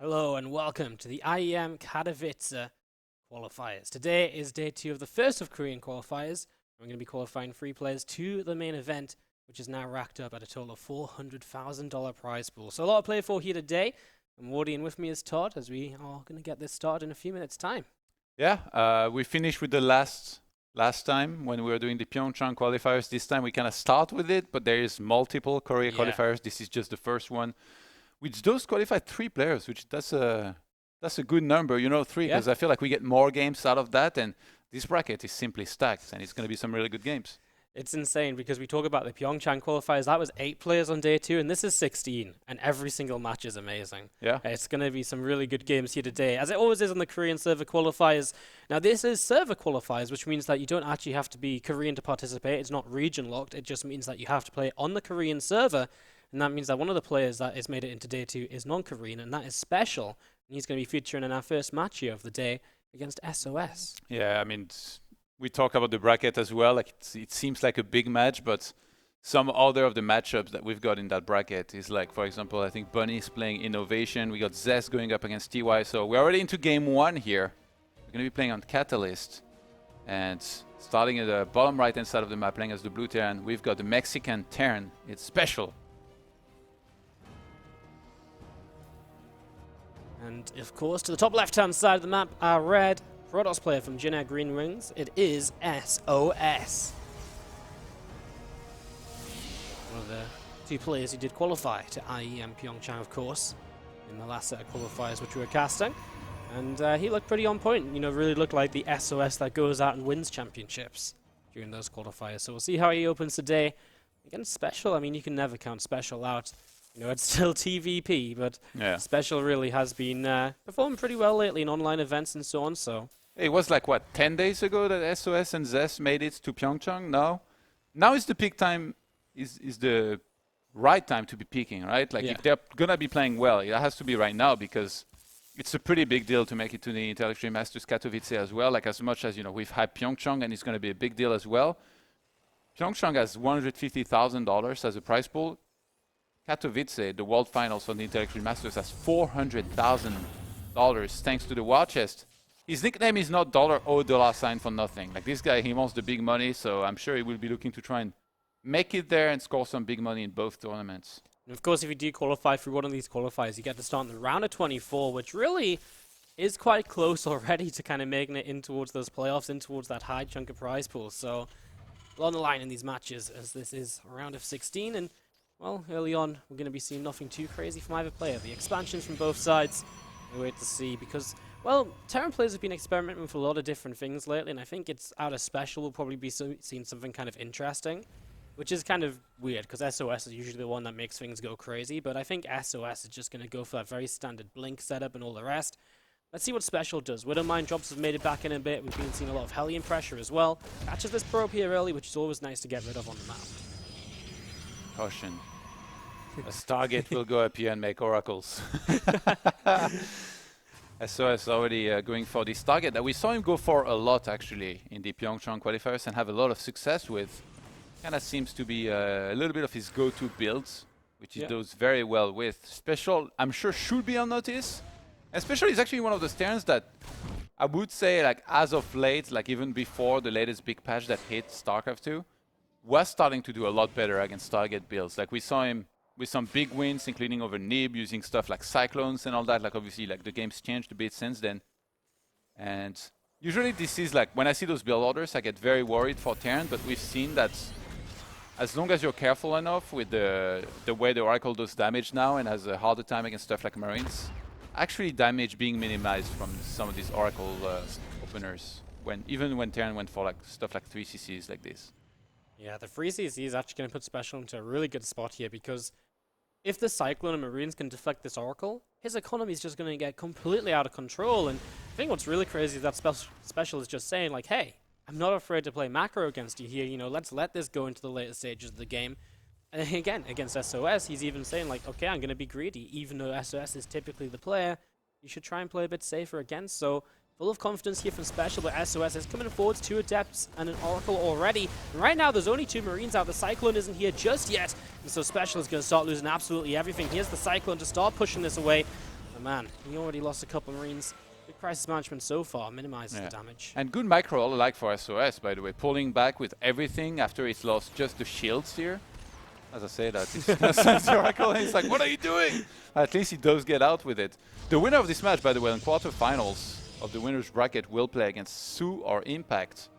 Hello and welcome to the IEM Katowice qualifiers. Today is day 2 of the first of Korean qualifiers. We're going to be qualifying 3 players to the main event, which is now racked up at a total of $400,000 prize pool. So a lot to play for here today. I'm Wardy and with me is Todd, as we are going to get this started in a few minutes' time. Yeah, we finished with the last time when we were doing the Pyeongchang qualifiers. This time we kind of start with it, but there is multiple Korea qualifiers. This is just the first one, which does qualify 3 players, which that's a good number, 3, because I feel like we get more games out of that, and this bracket is simply stacked, and it's going to be some really good games. It's insane because we talk about the Pyeongchang qualifiers. That was 8 players on day 2, and this is 16, and every single match is amazing. Yeah. It's going to be some really good games here today, as it always is on the Korean server qualifiers. Now, this is server qualifiers, which means that you don't actually have to be Korean to participate. It's not region locked. It just means that you have to play on the Korean server, and that means that one of the players that has made it into day 2 is non-Korean, and that is SpeCial. And he's going to be featuring in our first match here of the day against SOS. Yeah, I mean, we talk about the bracket as well. Like it seems like a big match, but some other of the matchups that we've got in that bracket is like, for example, I think Bunny is playing Innovation. We got Zest going up against TY. So we're already into game 1 here. We're going to be playing on Catalyst. And starting at the bottom right-hand side of the map, playing as the blue Terran, we've got the Mexican Terran. It's SpeCial. And of course, to the top left-hand side of the map, our red Protoss player from Jin Air Green Wings, it is SOS. One of the 2 players who did qualify to IEM Pyeongchang, of course, in the last set of qualifiers which we were casting. And he looked pretty on point, really looked like the SOS that goes out and wins championships during those qualifiers. So we'll see how he opens today against SpeCial. I mean, you can never count SpeCial out. It's still TVP, but SpeCial really has been performing pretty well lately in online events and so on. So it was like, what, 10 days ago that SOS and Zest made it to Pyeongchang? Now is the peak time, is the right time to be peaking, right? Like if they're going to be playing well, it has to be right now because it's a pretty big deal to make it to the Intel Extreme Masters Katowice as well. Like as much as, we've had Pyeongchang and it's going to be a big deal as well. Pyeongchang has $150,000 as a prize pool. Katowice, the World Finals on the Intel Extreme Masters, has $400,000 thanks to the war chest. His nickname is not $O$ for nothing. Like this guy, he wants the big money, so I'm sure he will be looking to try and make it there and score some big money in both tournaments. And of course, if you do qualify through one of these qualifiers, you get to start in the round of 24, which really is quite close already to kind of making it in towards those playoffs, in towards that high chunk of prize pool. So a lot on the line in these matches, as this is a round of 16, and well, early on, we're going to be seeing nothing too crazy from either player. The expansions from both sides, we wait to see because, well, Terran players have been experimenting with a lot of different things lately, and I think it's out of SpeCial we'll probably be seeing something kind of interesting, which is kind of weird because SOS is usually the one that makes things go crazy, but I think SOS is just going to go for that very standard blink setup and all the rest. Let's see what SpeCial does. Widowmine drops have made it back in a bit. We've been seeing a lot of Hellion pressure as well. Catches this probe here early, which is always nice to get rid of on the map. Caution. A Stargate will go up here and make oracles. SOS already going for this target that we saw him go for a lot actually in the Pyeongchang qualifiers and have a lot of success with. Kind of seems to be a little bit of his go-to builds, which he does very well with. SpeCial, I'm sure, should be on notice. And SpeCial is actually one of the Terrans that I would say, like as of late, like even before the latest big patch that hit StarCraft II, was starting to do a lot better against target builds. Like we saw him with some big wins, including over Nib, using stuff like Cyclones and all that. Like obviously, like the game's changed a bit since then. And usually this is like, when I see those build orders, I get very worried for Terran, but we've seen that as long as you're careful enough with the way the Oracle does damage now and has a harder time against stuff like Marines, actually damage being minimized from some of these Oracle openers, even when Terran went for like stuff like 3 CCs like this. Yeah, the 3CC is actually going to put SpeCial into a really good spot here because if the Cyclone and Marines can deflect this Oracle, his economy is just going to get completely out of control. And I think what's really crazy is that SpeCial is just saying like, hey, I'm not afraid to play macro against you here. Let's let this go into the later stages of the game. And again, against SOS, he's even saying like, okay, I'm going to be greedy. Even though SOS is typically the player, you should try and play a bit safer against. So full of confidence here from SpeCial, but SOS is coming forwards 2 Adepts and an Oracle already. And right now, there's only 2 Marines out. The Cyclone isn't here just yet. And so SpeCial is going to start losing absolutely everything. Here's the Cyclone to start pushing this away. But man, he already lost a couple of Marines. Good crisis management so far, minimizes the damage. And good micro like for SOS, by the way, pulling back with everything after he's lost just the shields here. As I say that, it's gonna send the Oracle and he's like, what are you doing? At least he does get out with it. The winner of this match, by the way, in quarterfinals of the winner's bracket will play against Su or Impact.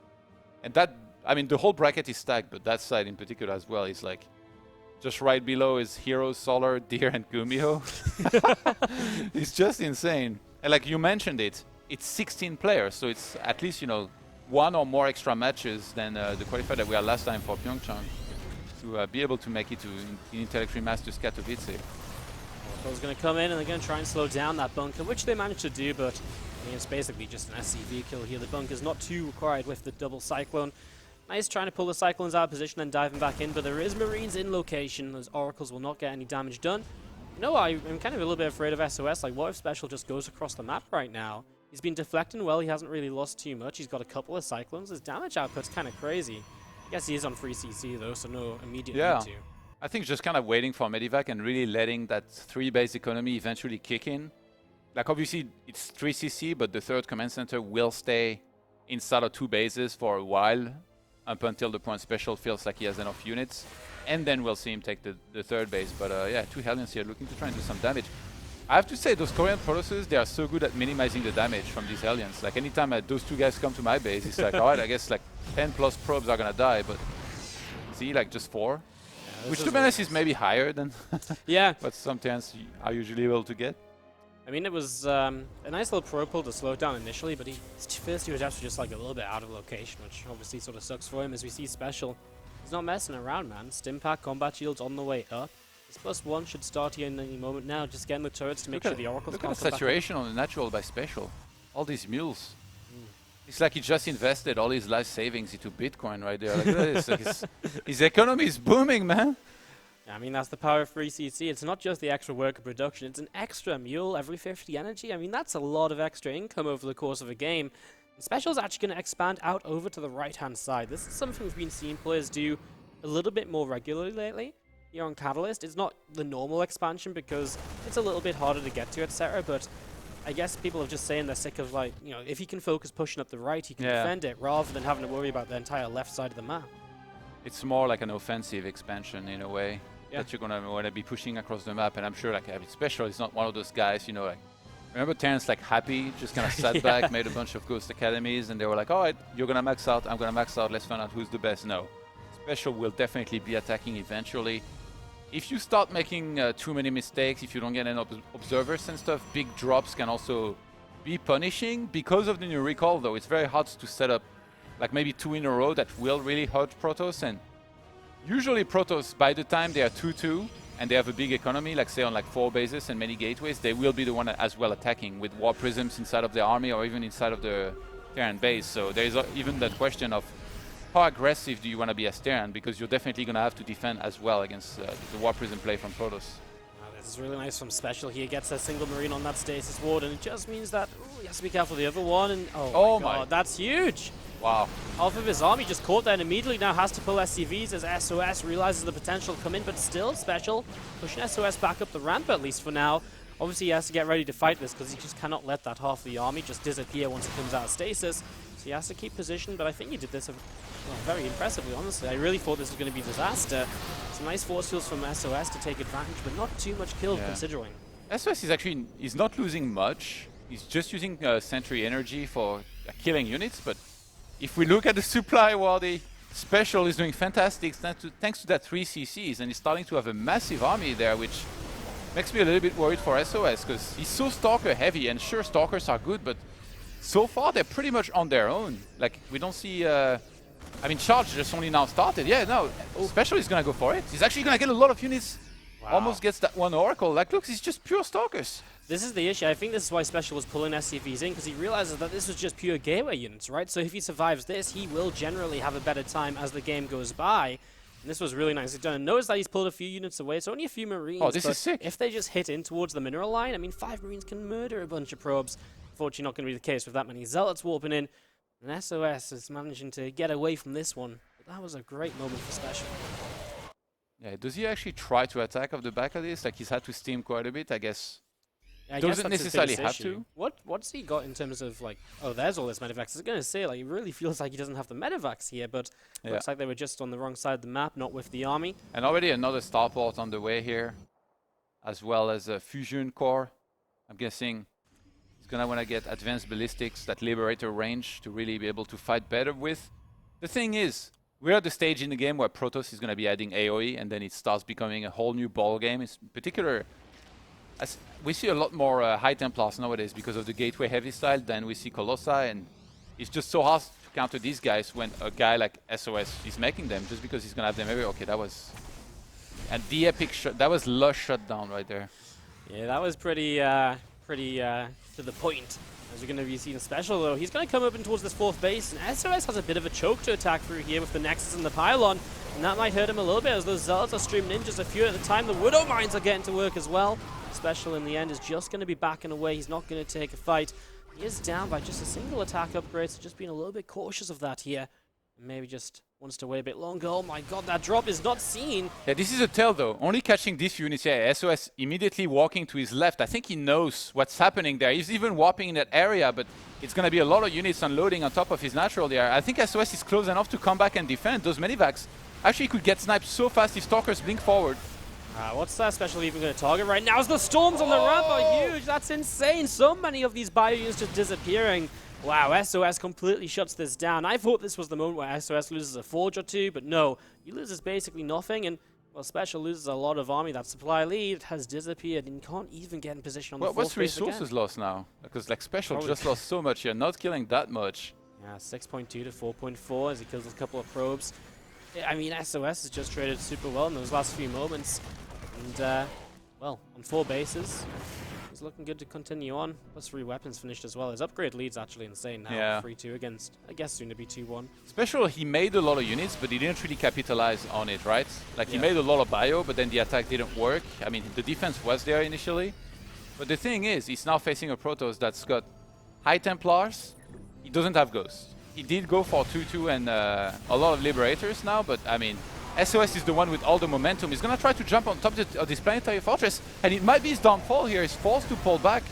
And that, I mean, the whole bracket is stacked, but that side in particular as well is like, just right below is Hero, Solar, Deer, and Gumio. It's just insane. And like you mentioned it, it's 16 players, so it's at least, you know, one or more extra matches than the qualifier that we had last time for Pyeongchang to be able to make it to Intellectual Masters Katowice. Oracle's going to come in and they're going to try and slow down that bunker, which they managed to do, but I mean, it's basically just an SCV kill here. The bunker's not too required with the double Cyclone. Nice trying to pull the Cyclones out of position and diving back in, but there is Marines in location. Those Oracles will not get any damage done. You know, I'm kind of a little bit afraid of SOS. Like, what if SpeCial just goes across the map right now? He's been deflecting well. He hasn't really lost too much. He's got a couple of Cyclones. His damage output's kind of crazy. I guess he is on free CC, though, so no immediate need to. I think just kind of waiting for Medivac and really letting that 3-base economy eventually kick in. Like, obviously, it's 3 CC, but the third command center will stay inside of 2 bases for a while, up until the point SpeCial feels like he has enough units. And then we'll see him take the third base. But yeah, 2 Hellions here looking to try and do some damage. I have to say, those Korean Protosses, they are so good at minimizing the damage from these Hellions. Like, anytime those 2 guys come to my base, it's like, alright, I guess like 10 plus probes are gonna die, but see, like just 4. Yeah, which to be honest is maybe higher than what some Terrans are usually able to get. I mean, it was a nice little probe pull to slow it down initially, but his first 2 attempts were just like a little bit out of location, which obviously sort of sucks for him. As we see SpeCial, he's not messing around, man. Stimpak combat shields on the way up. His +1 should start here in any moment now, just getting the turrets to make sure the Oracles can't come back. Look at the saturation on the natural by SpeCial. All these mules. It's like he just invested all his life savings into Bitcoin right there. Like, look at this. Like his economy is booming, man. I mean, that's the power of free CC. It's not just the extra work of production, it's an extra mule every 50 energy. I mean, that's a lot of extra income over the course of a game. And SpeCial's actually going to expand out over to the right-hand side. This is something we've been seeing players do a little bit more regularly lately. Here on Catalyst, it's not the normal expansion because it's a little bit harder to get to, etc. But I guess people are just saying they're sick of, like, you know, if he can focus pushing up the right, he can defend it rather than having to worry about the entire left side of the map. It's more like an offensive expansion in a way. That you're gonna want to be pushing across the map, and I'm sure, like, I mean, SpeCial is not one of those guys, you know, like, remember Terrence, like, happy, just kind of sat back, made a bunch of Ghost Academies, and they were like, alright, you're gonna max out, I'm gonna max out, let's find out who's the best. No. SpeCial will definitely be attacking eventually. If you start making too many mistakes, if you don't get any observers and stuff, big drops can also be punishing. Because of the new recall, though, it's very hard to set up, like, maybe 2 in a row that will really hurt Protoss, and usually Protoss, by the time they are 2-2 and they have a big economy, like say on like 4 bases and many gateways, they will be the one as well attacking with war prisms inside of the army or even inside of the Terran base. So there is even that question of how aggressive do you want to be as Terran, because you're definitely going to have to defend as well against the war prism play from Protoss. This is really nice from SpeCial. He gets a single Marine on that stasis ward, and it just means that he has to be careful of the other one. And oh my god, that's huge! Wow. Half of his army just caught there and immediately now has to pull SCVs as SOS realizes the potential to come in, but still SpeCial pushing SOS back up the ramp, at least for now. Obviously he has to get ready to fight this because he just cannot let that half of the army just disappear once it comes out of stasis. So he has to keep position, but I think he did this very impressively, honestly. I really thought this was going to be disaster. Some nice force fields from SOS to take advantage, but not too much kill considering. SOS is actually not losing much. He's just using Sentry energy for killing units, but if we look at the supply, Wardy, SpeCial is doing fantastic thanks to that 3 CCs, and he's starting to have a massive army there, which makes me a little bit worried for SOS, because he's so Stalker heavy, and sure, Stalkers are good, but so far they're pretty much on their own. Like, we don't see... I mean, Charge just only now started. Yeah, no, SpeCial is going to go for it. He's actually going to get a lot of units. Wow. Almost gets that one Oracle. Like, look, he's just pure Stalkers. This is the issue. I think this is why SpeCial was pulling SCVs in, because he realizes that this was just pure gateway units, right? So if he survives this, he will generally have a better time as the game goes by. And this was really nicely done. And notice that he's pulled a few units away. It's only a few Marines. Oh, this is sick. If they just hit in towards the mineral line, I mean, 5 Marines can murder a bunch of probes. Unfortunately, not going to be the case with that many Zealots warping in. And SOS is managing to get away from this one. But that was a great moment for SpeCial. Yeah, does he actually try to attack off the back of this? Like, he's had to steam quite a bit, I guess. I guess doesn't that's his necessarily biggest have issue. to. What's he got in terms of like? Oh, there's all this medivacs. I was gonna say like it really feels like he doesn't have the medivacs here, but Yeah. looks like they were just on the wrong side of the map, not with the army. And already another starport on the way here, as well as a fusion core. I'm guessing he's gonna want to get advanced ballistics, that liberator range, to really be able to fight better with. The thing is, we're at the stage in the game where Protoss is gonna be adding AoE, and then it starts becoming a whole new ball game. It's particular. As we see a lot more High Templars nowadays because of the gateway heavy style than we see Colossi, and it's just so hard to counter these guys when a guy like SOS is making them just because he's gonna have them everywhere. Okay, that was... And the epic shot, that was lush shutdown right there. Yeah, that was pretty to the point. As we're going to be seeing SpeCial though, he's going to come up in towards this 4th base, and SOS has a bit of a choke to attack through here with the Nexus and the Pylon, and that might hurt him a little bit as those Zealots are streaming in just a few at a time. The Widow Mines are getting to work as well. SpeCial in the end is just going to be backing away. He's not going to take a fight. He is down by just a single attack upgrade, so just being a little bit cautious of that here. Maybe just wants to wait a bit longer. Oh my god, that drop is not seen. Yeah, this is a tell though. Only catching this unit here. SOS immediately walking to his left. I think he knows what's happening there. He's even warping in that area, but it's going to be a lot of units unloading on top of his natural there. I think SOS is close enough to come back and defend. Those medivacs actually could get sniped so fast if Stalkers blink forward. What's that SpeCial even going to target right now? As the storms on the ramp are huge. That's insane. So many of these bio units just disappearing. Wow, SOS completely shuts this down. I thought this was the moment where SOS loses a forge or two, but no. He loses basically nothing, and well, SpeCial loses a lot of army. That supply lead has disappeared, and can't even get in position on the 4th What's base again. resources lost now? Because like SpeCial just lost so much here, not killing that much. Yeah, 6.2 to 4.4 as he kills a couple of probes. I mean, SOS has just traded super well in those last few moments. And, well, on 4 bases, he's looking good to continue on. Plus 3 weapons finished as well. His upgrade lead's actually insane now. Yeah. 3-2 against, I guess, soon to be 2-1. SpeCial, he made a lot of units, but he didn't really capitalize on it, right? Like, he made a lot of bio, but then the attack didn't work. I mean, the defense was there initially. But the thing is, he's now facing a Protoss that's got High Templars. He doesn't have Ghosts. He did go for 2-2 and a lot of Liberators now, but, I mean, SOS is the one with all the momentum. He's going to try to jump on top of this planetary fortress, and it might be his downfall here. He's forced to pull back.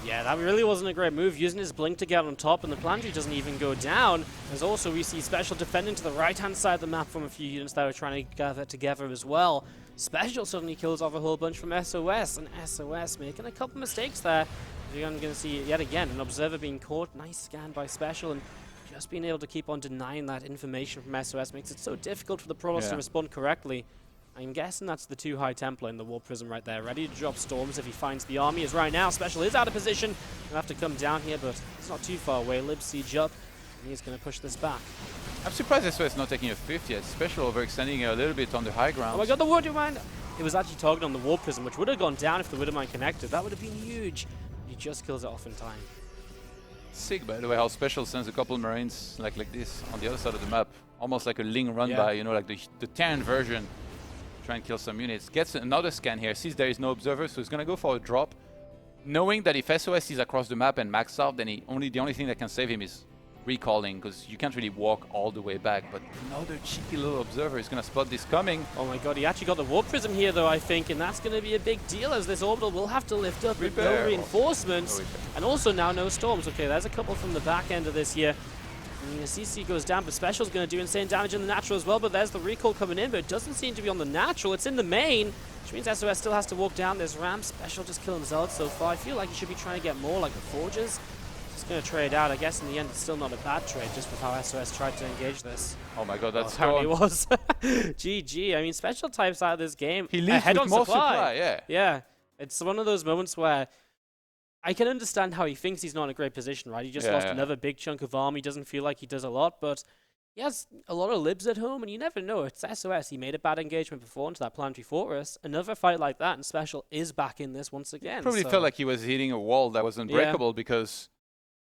Yeah, that really wasn't a great move, using his blink to get on top, and the planetary doesn't even go down. As also we see SpeCial defending to the right-hand side of the map from a few units that were trying to gather together as well. SpeCial suddenly kills off a whole bunch from SOS, and SOS making a couple mistakes there. We're going to see yet again an observer being caught. Nice scan by SpeCial, and just being able to keep on denying that information from SOS makes it so difficult for the Protoss to respond correctly. I'm guessing that's the 2 High Templar in the War Prism right there, ready to drop storms if he finds the army. As right now, SpeCial is out of position. He'll have to come down here, but it's not too far away. Lib siege up, and he's going to push this back. I'm surprised SOS is not taking a 5th yet. SpeCial overextending a little bit on the high ground. Oh my god, the Widow Mine! It was actually targeted on the War Prism, which would have gone down if the Widow Mine connected. That would have been huge. He just kills it off in time. Sick, by the way, how SpeCial sends a couple Marines like this on the other side of the map. Almost like a Ling run by, you know, like the Terran version. Try and kill some units. Gets another scan here, sees there is no observer, so he's going to go for a drop. Knowing that if SOS is across the map and maxed out, then the only thing that can save him is recalling, because you can't really walk all the way back. But another cheeky little observer is going to spot this coming. Oh my god, he actually got the Warp Prism here though, I think, and that's going to be a big deal as this orbital will have to lift up with no reinforcements. And also now no storms. Okay, there's a couple from the back end of this here. And the CC goes down, but SpeCial's going to do insane damage in the natural as well, but there's the recall coming in, but it doesn't seem to be on the natural. It's in the main, which means SOS still has to walk down this ramp. SpeCial just killing Zealots so far. I feel like he should be trying to get more like the Forges. Just going to trade out. I guess in the end it's still not a bad trade, just with how SOS tried to engage this. Oh my god, that's apparently it was. GG. I mean, SpeCial types out of this game. He leaves ahead with on more supply. yeah. Yeah. It's one of those moments where I can understand how he thinks he's not in a great position, right? He just lost another big chunk of army. Doesn't feel like he does a lot, but he has a lot of libs at home, and you never know. It's SOS. He made a bad engagement before into that planetary fortress. Another fight like that, and SpeCial is back in this once again. Probably felt like he was hitting a wall that was unbreakable because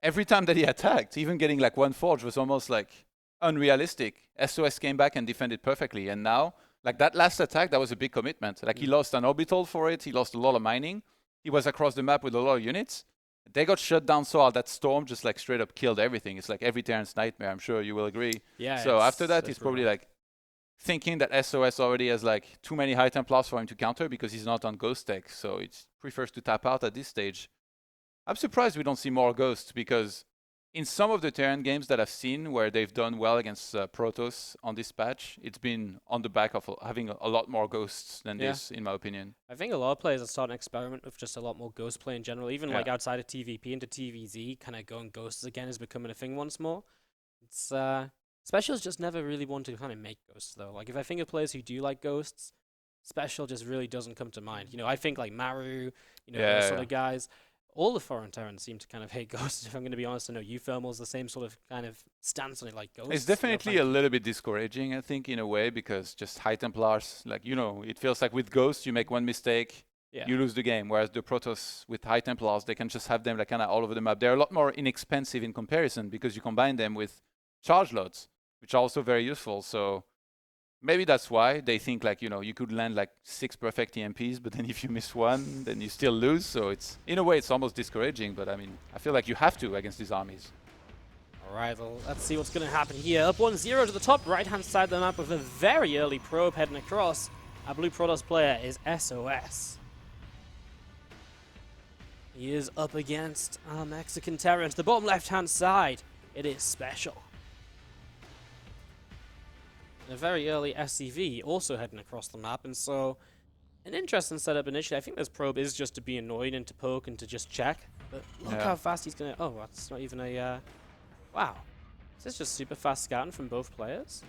every time that he attacked, even getting like one forge was almost like unrealistic. SOS came back and defended perfectly, and now, like that last attack, that was a big commitment. Like he lost an orbital for it. He lost a lot of mining. He was across the map with a lot of units. They got shut down so hard that Storm just like straight up killed everything. It's like every Terran's nightmare, I'm sure you will agree. Yeah. So after that, he's probably like thinking that SOS already has like too many High Templars for him to counter because he's not on Ghost Tech. So it prefers to tap out at this stage. I'm surprised we don't see more ghosts, because in some of the Terran games that I've seen where they've done well against Protoss on this patch, it's been on the back of having a lot more ghosts than this, in my opinion. I think a lot of players are starting to experiment with just a lot more ghost play in general. Even like outside of TVP into TVZ, kind of going ghosts again is becoming a thing once more. It's SpeCial's just never really wanted to kind of make ghosts though. Like if I think of players who do like ghosts, SpeCial just really doesn't come to mind. You know, I think like Maru, you know, those sort of guys. All the foreign Terrans seem to kind of hate ghosts, if I'm going to be honest. I know Uthermal's the same sort of kind of stance on it, like ghosts. It's definitely a little bit discouraging, I think, in a way, because just High Templars, like, you know, it feels like with ghosts, you make one mistake, you lose the game. Whereas the Protoss with High Templars, they can just have them like kind of all over the map. They're a lot more inexpensive in comparison because you combine them with charge loads, which are also very useful. So maybe that's why they think like, you know, you could land like 6 perfect EMPs, but then if you miss one, then you still lose. So it's, in a way, it's almost discouraging. But I mean, I feel like you have to against these armies. All right, well, let's see what's going to happen here. Up 1-0 to the top right-hand side of the map with a very early probe heading across. Our blue Protoss player is SOS. He is up against our Mexican Terran. To the bottom left-hand side, it is SpeCial. A very early SCV also heading across the map, and so an interesting setup initially. I think this probe is just to be annoyed and to poke and to just check, but look how fast he's gonna. Oh, that's not even a. Wow, is this just super fast scouting from both players?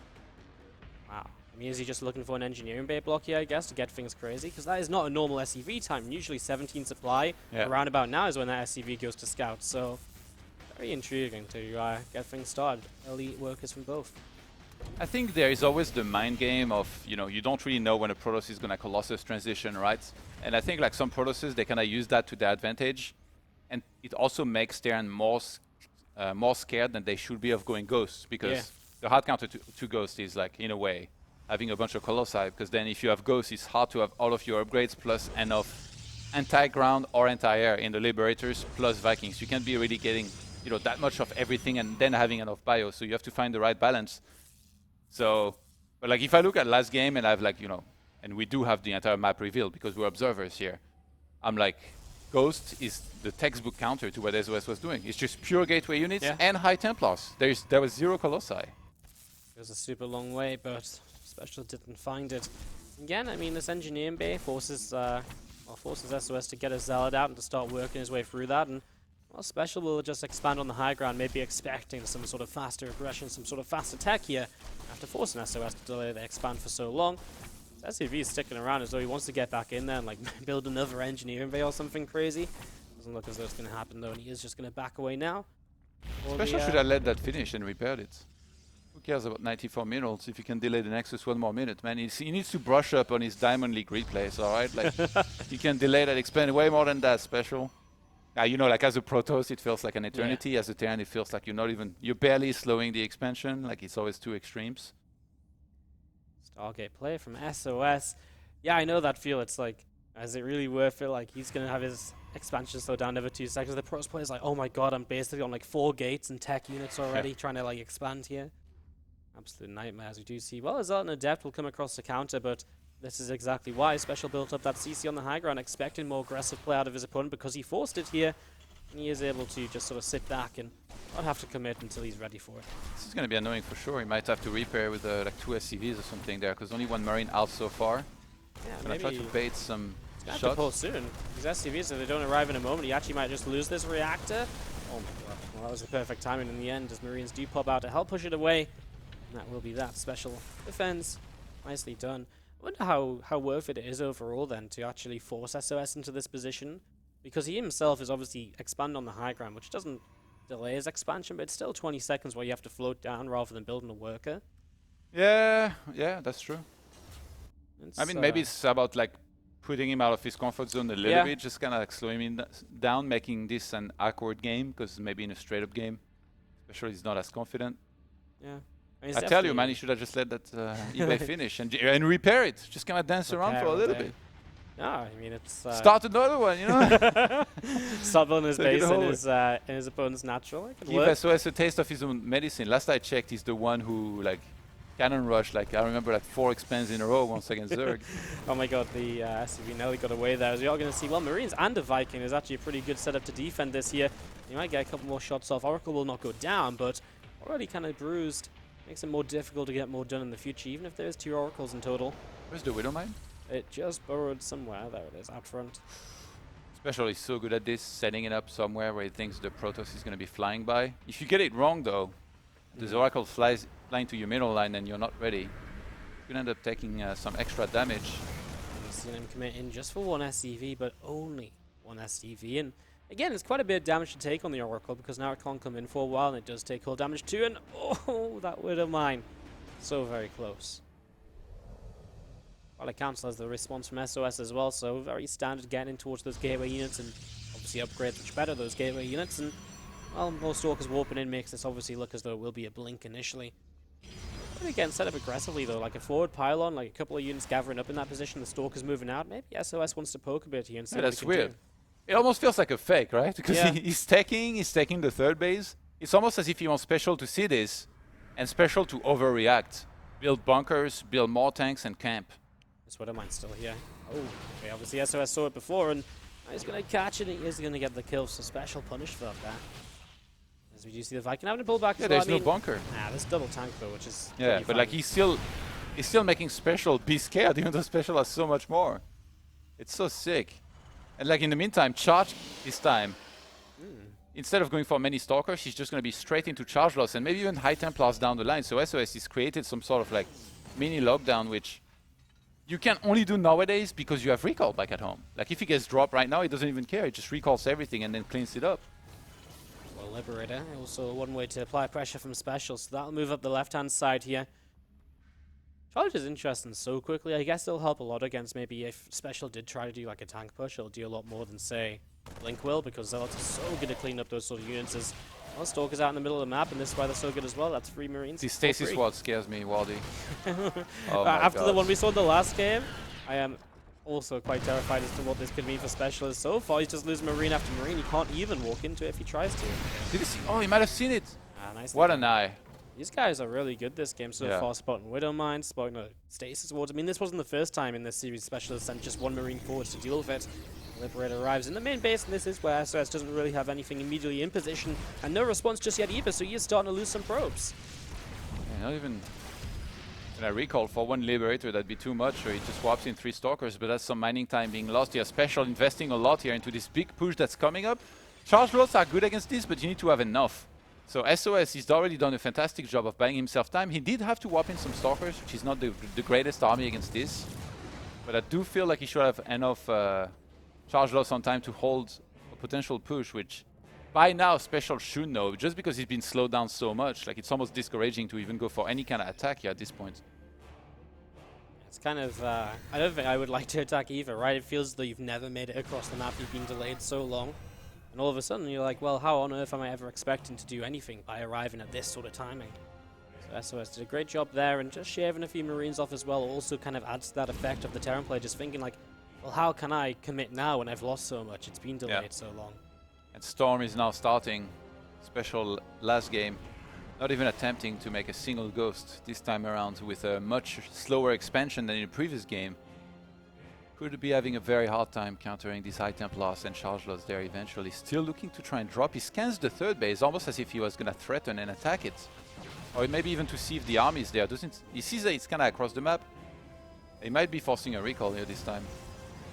Wow. I mean, is he just looking for an engineering bay block here, I guess, to get things crazy? Because that is not a normal SCV time. Usually 17 supply around about now is when that SCV goes to scout. So very intriguing to get things started. Early workers from both. I think there is always the mind game of, you know, you don't really know when a Protoss is going to Colossus transition, right? And I think like some Protosses, they kind of use that to their advantage. And it also makes Terran more scared than they should be of going Ghosts, because the hard counter to Ghost is like, in a way, having a bunch of Colossi, because then if you have Ghosts, it's hard to have all of your upgrades plus enough anti-ground or anti-air in the Liberators plus Vikings. You can't be really getting, you know, that much of everything and then having enough bio, so you have to find the right balance. So, but like if I look at last game and I've like, you know, and we do have the entire map revealed because we're observers here, I'm like, Ghost is the textbook counter to what SOS was doing. It's just pure gateway units and High Templars. There was 0 Colossi. It was a super long way, but SpeCial didn't find it. Again, I mean, this engineering bay forces SOS to get a Zealot out and to start working his way through that, and well, SpeCial will just expand on the high ground, maybe expecting some sort of faster aggression, some sort of fast attack here, after forcing SOS to delay the expand for so long. SCV is sticking around as though he wants to get back in there and like build another engineering bay or something crazy. Doesn't look as though it's going to happen though, and he is just going to back away now. SpeCial should have let that finish and repaired it. Who cares about 94 minerals if you can delay the Nexus 1 more minute, man? He needs to brush up on his Diamond League replays, alright? Like, you can delay that expand way more than that, SpeCial. You know, like as a Protoss, it feels like an eternity. As a Terran, it feels like you're barely slowing the expansion. Like it's always 2 extremes. Stargate play from SOS. Yeah, I know that feel. It's like, is it really worth it? Like he's gonna have his expansion slow down every 2 seconds. The Protoss player's like, oh my god, I'm basically on like 4 gates and tech units already trying to like expand here. Absolute nightmare, as we do see. Well, Zealot and Adept will come across the counter, but this is exactly why SpeCial built up that CC on the high ground, expecting more aggressive play out of his opponent because he forced it here, and he is able to just sort of sit back and not have to commit until he's ready for it. This is going to be annoying for sure. He might have to repair with like 2 SCVs or something there, because only 1 Marine out so far. Yeah, maybe try to bait some shots. Have to pull soon. These SCVs, if they don't arrive in a moment, he actually might just lose this reactor. Oh my god. Well, that was the perfect timing in the end, as Marines do pop out to help push it away. And that will be that. SpeCial defense. Nicely done. I wonder how worth it is overall then to actually force SOS into this position, because he himself is obviously expand on the high ground, which doesn't delay his expansion, but it's still 20 seconds where you have to float down rather than building a worker. Yeah, that's true. I mean, maybe it's about like putting him out of his comfort zone a little bit, just kind of like slowing him down, making this an awkward game, because maybe in a straight up game, especially he's not as confident. Yeah. I tell you, man, you should have just let that eBay finish and repair it. Just kind of dance around for a little bit. No, I mean, it's... Start another one, you know? Start building his base in his opponent's natural. Give SOS a taste of his own medicine. Last I checked, he's the one who, like, cannon rush. Like I remember like 4 expands in a row once against Zerg. Oh my god, the SCV nearly got away there. As we are going to see, well, Marines and a Viking is actually a pretty good setup to defend this here. You might get a couple more shots off. Oracle will not go down, but already kind of bruised. Makes it more difficult to get more done in the future, even if there's 2 Oracles in total. Where's the Widow Mine? It just burrowed somewhere. There it is, out front. SpeCial is so good at this, setting it up somewhere where he thinks the Protoss is going to be flying by. If you get it wrong, though, the Oracle flies flying to your middle line and you're not ready, you can end up taking some extra damage. We've seen him commit in just for 1 SCV, but only 1 SCV. And again, it's quite a bit of damage to take on the Oracle because now it can't come in for a while, and it does take hull damage too. And oh, that Widow Mine. So very close. Well, it counts as the response from SOS as well, so very standard getting in towards those gateway units, and obviously upgrades much better those gateway units. And well, more Stalkers warping in makes this obviously look as though it will be a blink initially. But again, set up aggressively though, like a forward pylon, like a couple of units gathering up in that position, the Stalkers moving out. Maybe SOS wants to poke a bit here and see Yeah, what that's we can weird. do. It almost feels like a fake, right? Because Yeah. he's taking the 3rd base. It's almost as if he wants SpeCial to see this and SpeCial to overreact. Build bunkers, build more tanks, and camp. This Widow Mine's still here. Oh, okay, obviously SOS saw it before, and he's going to catch it, and he is going to get the kill, so special punish for that. As we do see the Viking having to pull back Yeah, as well. there's no bunker. Nah, there's double tank though, which is Yeah, pretty but like fine. he's still making SpeCial be scared, even though SpeCial has so much more. It's so sick. And like in the meantime, charge this time. Instead of going for many Stalkers, he's just going to be straight into charge loss and maybe even High Templars down the line. So SOS has created some sort of like mini lockdown, which you can only do nowadays because you have recall back at home. Like if he gets dropped right now, he doesn't even care. He just recalls everything and then cleans it up. Well, Liberator, also one way to apply pressure from SpeCial, so that'll move up the left-hand side here. Charge is interesting so quickly. I guess it'll help a lot against maybe if SpeCial did try to do like a tank push, it'll do a lot more than, say, Blink will, because Zealots are so good at cleaning up those sort of units. As well, Stalker's out in the middle of the map, and this is why they're so good as well. That's 3 Marines. The Stasis Ward scares me, Waldy. Oh After the God. one we saw in the last game, I am also quite terrified as to what this could mean for SpeCial. So far, he's just losing Marine after Marine. He can't even walk into it if he tries to. Did he see? Oh, he might have seen it. Nice. What an eye. These guys are really good this game so Yeah. far, spotting Widow Mine, spotting the Stasis Wards. I mean, this wasn't the first time in this series SpeCial sent just 1 Marine forward to deal with it. Liberator arrives in the main base, and this is where SOS doesn't really have anything immediately in position, and no response just yet either, so he is starting to lose some probes. Yeah, not even. When I recall for 1 Liberator, that'd be too much, so he just swaps in 3 Stalkers, but that's some mining time being lost here. SpeCial investing a lot here into this big push that's coming up. Charge loads are good against this, but you need to have enough. So SOS, he's already done a fantastic job of buying himself time. He did have to swap in some Stalkers, which is not the greatest army against this. But I do feel like he should have enough charge loss on time to hold a potential push, which by now SpeCial should know, just because he's been slowed down so much. Like it's almost discouraging to even go for any kind of attack here at this point. It's kind of, I don't think I would like to attack either, right? It feels as though you've never made it across the map, you've been delayed so long. And all of a sudden you're like, well, how on earth am I ever expecting to do anything by arriving at this sort of timing? So SOS did a great job there, and just shaving a few Marines off as well also kind of adds to that effect of the Terran player just thinking like, well, how can I commit now when I've lost so much? It's been delayed so long. And Storm is now starting. SpeCial last game, not even attempting to make a single ghost this time around with a much slower expansion than in the previous game. Could be having a very hard time countering these High Templars and Charge Lots there eventually. Still looking to try and drop. He scans the 3rd base, almost as if he was going to threaten and attack it. Or maybe even to see if the army is there. He sees that it's kind of across the map. He might be forcing a recall here this time.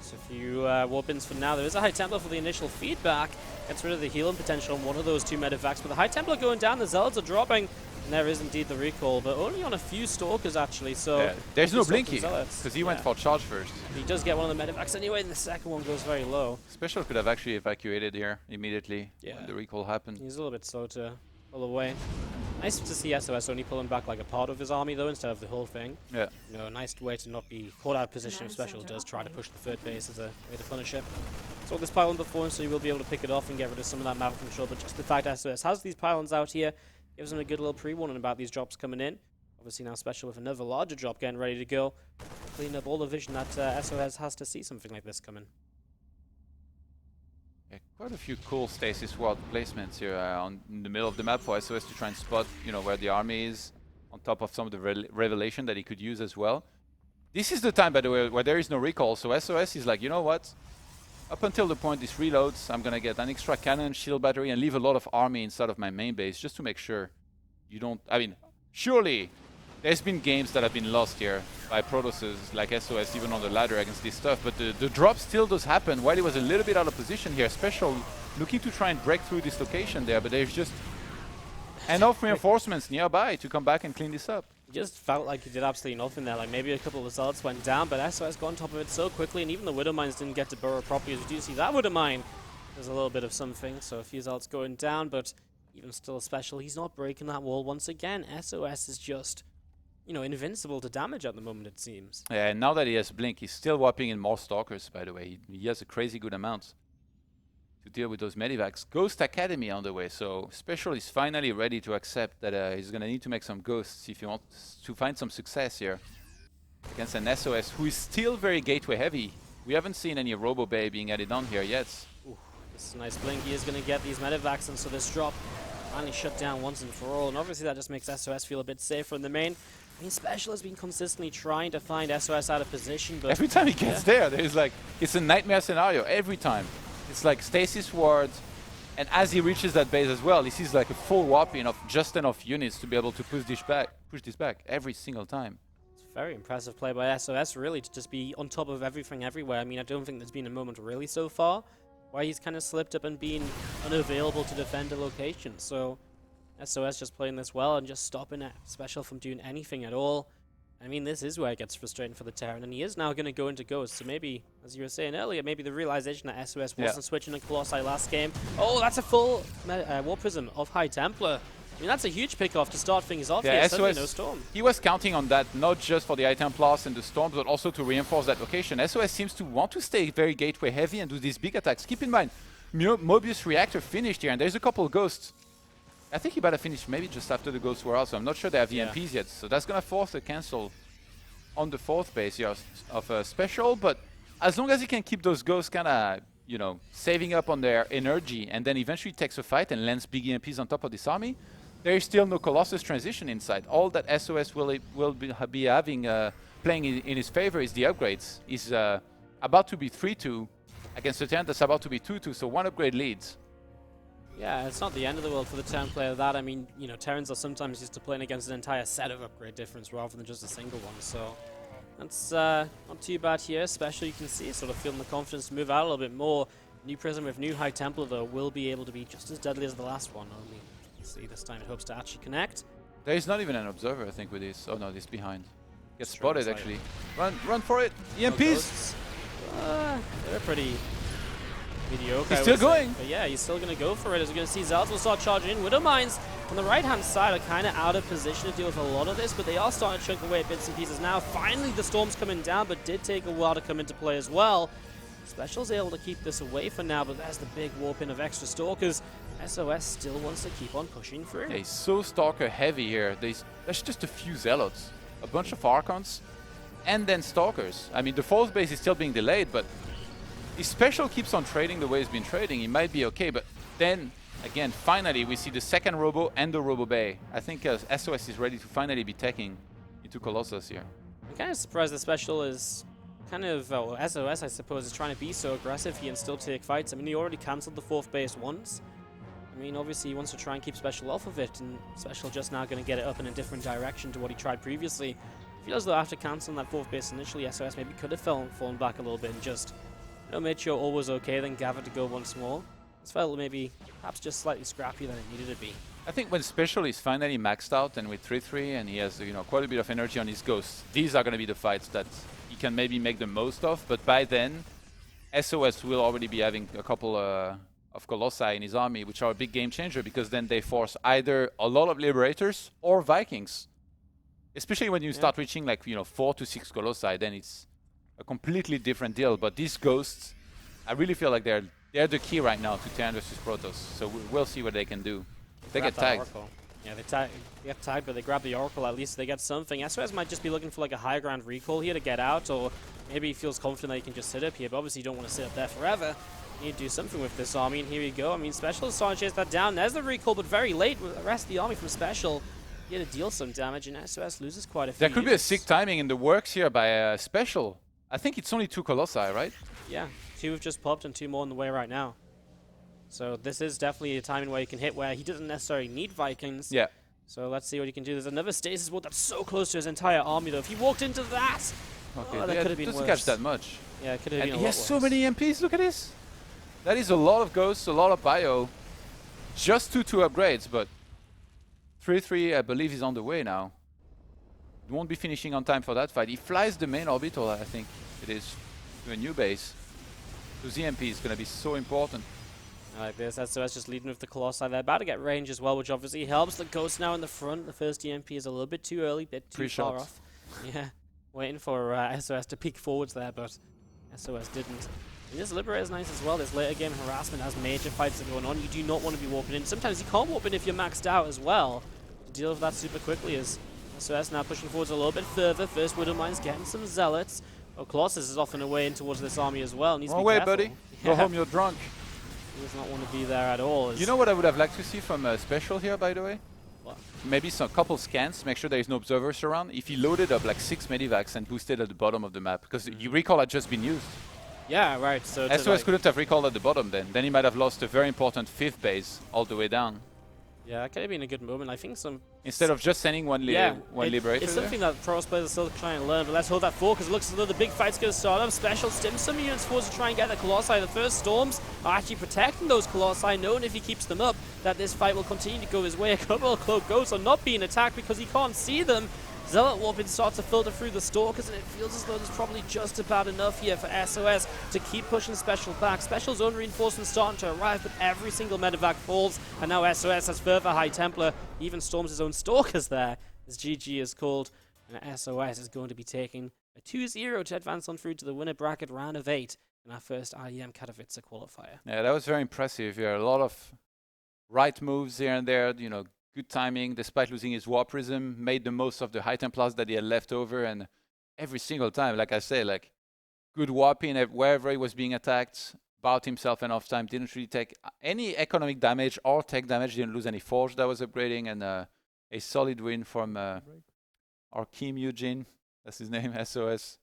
So a few warp-ins for now. There is a High Templar for the initial feedback. Gets rid of the healing potential on one of those 2 medevacs. But the High Templar going down, the Zealots are dropping. And there is indeed the recall, but only on a few Stalkers actually, so... Yeah, there's no Blinky, because because he went for charge first. He does get one of the medevacs anyway, and the second one goes very low. SpeCial could have actually evacuated here immediately Yeah. when the recall happened. He's a little bit slow to pull away. Nice to see SOS only pulling back like a part of his army though, instead of the whole thing. Yeah. You know, a nice way to not be caught out of position if SpeCial does try to push the 3rd base as a way to punish it. Saw this pylon before, so you will be able to pick it off and get rid of some of that map control, but just the fact SOS has these pylons out here gives them a good little pre-warning about these drops coming in. Obviously now SpeCial with another larger drop getting ready to go. Clean up all the vision that SOS has to see something like this coming. Yeah, quite a few cool Stasis Ward placements here in the middle of the map for SOS to try and spot, you know, where the army is on top of some of the revelation that he could use as well. This is the time, by the way, where there is no recall, so SOS is like, you know what? Up until the point this reloads, I'm gonna get an extra cannon, shield battery, and leave a lot of army inside of my main base just to make sure you don't... I mean, surely there's been games that have been lost here by Protosses like SOS, even on the ladder against this stuff, but the drop still does happen while he was a little bit out of position here. SpeCial looking to try and break through this location there, but there's just enough reinforcements nearby to come back and clean this up. It just felt like he did absolutely nothing there. Like maybe a couple of assaults went down, but SOS got on top of it so quickly, and even the Widow Mines didn't get to burrow properly. As you do see that Widow Mine, there's a little bit of something, so a few assaults going down, but even still SpeCial, he's not breaking that wall once again. SOS is just, you know, invincible to damage at the moment, it seems. Yeah, and now that he has Blink, he's still whopping in more Stalkers, by the way. He has a crazy good amount to deal with those Medivacs. Ghost Academy on the way, so SpeCial is finally ready to accept that he's going to need to make some Ghosts if he wants to find some success here against an SOS who is still very gateway heavy. We haven't seen any Robo Bay being added on here yet. Ooh, this is a nice Blink. He is going to get these Medivacs, and so this drop finally shut down once and for all, and obviously that just makes SOS feel a bit safer in the main. I mean, SpeCial has been consistently trying to find SOS out of position, but... Every time he gets there, there's like... It's a nightmare scenario, every time. It's like Stasis Ward, and as he reaches that base as well, he sees like a full whopping of just enough units to be able to push this back every single time. It's very impressive play by SOS, really, to just be on top of everything everywhere. I mean, I don't think there's been a moment really so far where he's kind of slipped up and been unavailable to defend a location. So SOS just playing this well and just stopping SpeCial from doing anything at all. I mean, this is where it gets frustrating for the Terran, and he is now going to go into Ghost. So maybe, as you were saying earlier, maybe the realization that SOS wasn't switching to Colossi last game. Oh, that's a full War Prism of High Templar. I mean, that's a huge pick-off to start things off here. Suddenly no Storm. He was counting on that, not just for the High Templars and the Storms, but also to reinforce that location. SOS seems to want to stay very gateway heavy and do these big attacks. Keep in mind, Mobius Reactor finished here, and there's a couple of Ghosts. I think he better finish maybe just after the Ghosts were out, so I'm not sure they have EMPs yet. So that's going to force a cancel on the fourth base here of SpeCial, but as long as he can keep those Ghosts kind of, you know, saving up on their energy and then eventually takes a fight and lands big EMPs on top of this army, there is still no Colossus transition inside. All that SOS will be having playing in his favor is the upgrades. He's about to be 3-2 against a Terran that's about to be 2-2, so one upgrade leads. Yeah, it's not the end of the world for the Terran player that. I mean, you know, Terrans are sometimes used to playing against an entire set of upgrade difference rather than just a single one, so that's not too bad here. SpeCial, you can see, sort of feeling the confidence to move out a little bit more. New Prism with new High Templar, though, will be able to be just as deadly as the last one. Only, see, this time it hopes to actually connect. There is not even an observer, I think, with this. Oh no, this behind. Gets spotted, actually. Run for it! EMPs! They're pretty mediocre. He's still going! But yeah, he's still going to go for it. As we're going to see, Zalz will start charging in. Widow Mines on the right-hand side are kind of out of position to deal with a lot of this, but they are starting to chunk away at bits and pieces now. Finally, the Storm's coming down, but did take a while to come into play as well. SpeCial's able to keep this away for now, but there's the big warp in of extra Stalkers. SOS still wants to keep on pushing through. Yeah, he's so Stalker heavy here. There's just a few Zealots, a bunch of Archons, and then Stalkers. I mean, the fourth base is still being delayed, but if SpeCial keeps on trading the way he's been trading, he might be okay. But then, again, finally, we see the second Robo and the Robo Bay. I think SOS is ready to finally be taking into Colossus here. I'm kind of surprised that SpeCial is kind of, well, SOS, I suppose, is trying to be so aggressive here and still take fights. I mean, he already cancelled the fourth base once. I mean, obviously, he wants to try and keep SpeCial off of it, and SpeCial just now going to get it up in a different direction to what he tried previously. I feel as though after cancelling that fourth base initially, SOS maybe could have fallen back a little bit and just, you know, made sure all was okay, then gathered to go once more. This felt maybe perhaps just slightly scrappier than it needed to be. I think when SpeCial is finally maxed out and with 3-3 and he has, you know, quite a bit of energy on his Ghosts, these are going to be the fights that he can maybe make the most of. But by then, SOS will already be having a couple of Colossi in his army, which are a big game changer because then they force either a lot of Liberators or Vikings. Especially when you start reaching like, you know, 4 to 6 Colossi, then it's a completely different deal. But these Ghosts, I really feel like they're the key right now to Terran versus Protoss. So we'll see what they can do. They get tagged. Oracle. Yeah, they get tagged, but they grab the Oracle. At least they get something. SOS might just be looking for like a higher ground recall here to get out, or maybe he feels confident that he can just sit up here. But obviously, you don't want to sit up there forever. You need to do something with this army, and here we go. I mean, SpeCial is starting to chase that down. There's the recall, but very late with the rest of the army from SpeCial. here to deal some damage, and SOS loses quite a few There could be a units. sick timing in the works here by SpeCial. I think it's only 2 Colossi, right? Yeah, 2 have just popped and 2 more on the way right now. So this is definitely a timing where he can hit where he doesn't necessarily need Vikings. Yeah. So let's see what he can do. There's another stasis wall that's so close to his entire army, though. If he walked into that, Okay, that could have been doesn't worse. catch that much. Yeah, it could have And been a he lot has so worse. many EMPs, look at this. That is a lot of ghosts, a lot of bio. Just 2 upgrades, but 3-3 I believe is on the way now. He won't be finishing on time for that fight. He flies the main orbital, I think it is, to a new base. Those EMP is going to be so important. Like this, SOS just leading with the Colossi. They're about to get range as well, which obviously helps. The Ghost now in the front. The first EMP is a little bit too early, bit too far off. Yeah, waiting for SOS to peek forwards there, but SOS didn't. And this Liberator is nice as well. This later game harassment as major fights are going on. You do not want to be warping in. Sometimes you can't warp in if you're maxed out as well. To deal with that super quickly is SOS now pushing forwards a little bit further. First Widow Mine's getting some Zealots. Oh, Colossus is off and away in towards this army as well. Needs to be Away, careful. buddy. Go home, you're drunk. He does not want to be there at all. You know what I would have liked to see from SpeCial here, by the way? What? Maybe some couple scans, make sure there is no observers around. If he loaded up like 6 medivacs and boosted at the bottom of the map, because you recall had just been used. Yeah, right. So SOS couldn't have recalled at the bottom then. Then he might have lost a very important 5th base all the way down. yeah, that could have been a good moment. I think some. Instead of just sending one Liberator It's there. something that pros players are still trying to learn, but let's hold that forward because it looks as though the big fight's going to start up. SpeCial stims some units forwards to try and get the Colossi. The first Storms are actually protecting those Colossi, knowing if he keeps them up, that this fight will continue to go his way. A couple of Cloak Ghosts are not being attacked because he can't see them. Zealot Warping starts to filter through the Stalkers, and it feels as though there's probably just about enough here for SOS to keep pushing SpeCial back. SpeCial's own reinforcements starting to arrive, but every single medevac falls, and now SOS has further High Templar, even storms his own Stalkers there, as GG is called, and SOS is going to be taking a 2-0 to advance on through to the winner bracket round of 8 in our first IEM Katowice qualifier. Yeah, that was very impressive. Yeah, a lot of right moves here and there, you know, good timing, despite losing his War Prism, made the most of the High Templars that he had left over, and every single time, like I say, like, good warping wherever he was being attacked, bought himself enough time, didn't really take any economic damage or tech damage, didn't lose any Forge that was upgrading, and a solid win from our Kim Eugene, that's his name, SOS,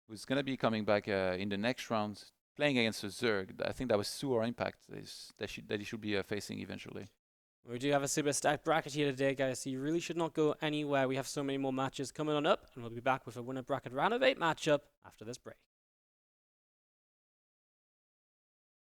who's going to be coming back in the next round, playing against a Zerg. I think that was Sue or Impact that he should be facing eventually. We do have a super stacked bracket here today, guys, so you really should not go anywhere. We have so many more matches coming on up, and we'll be back with a winner bracket round of 8 matchup after this break.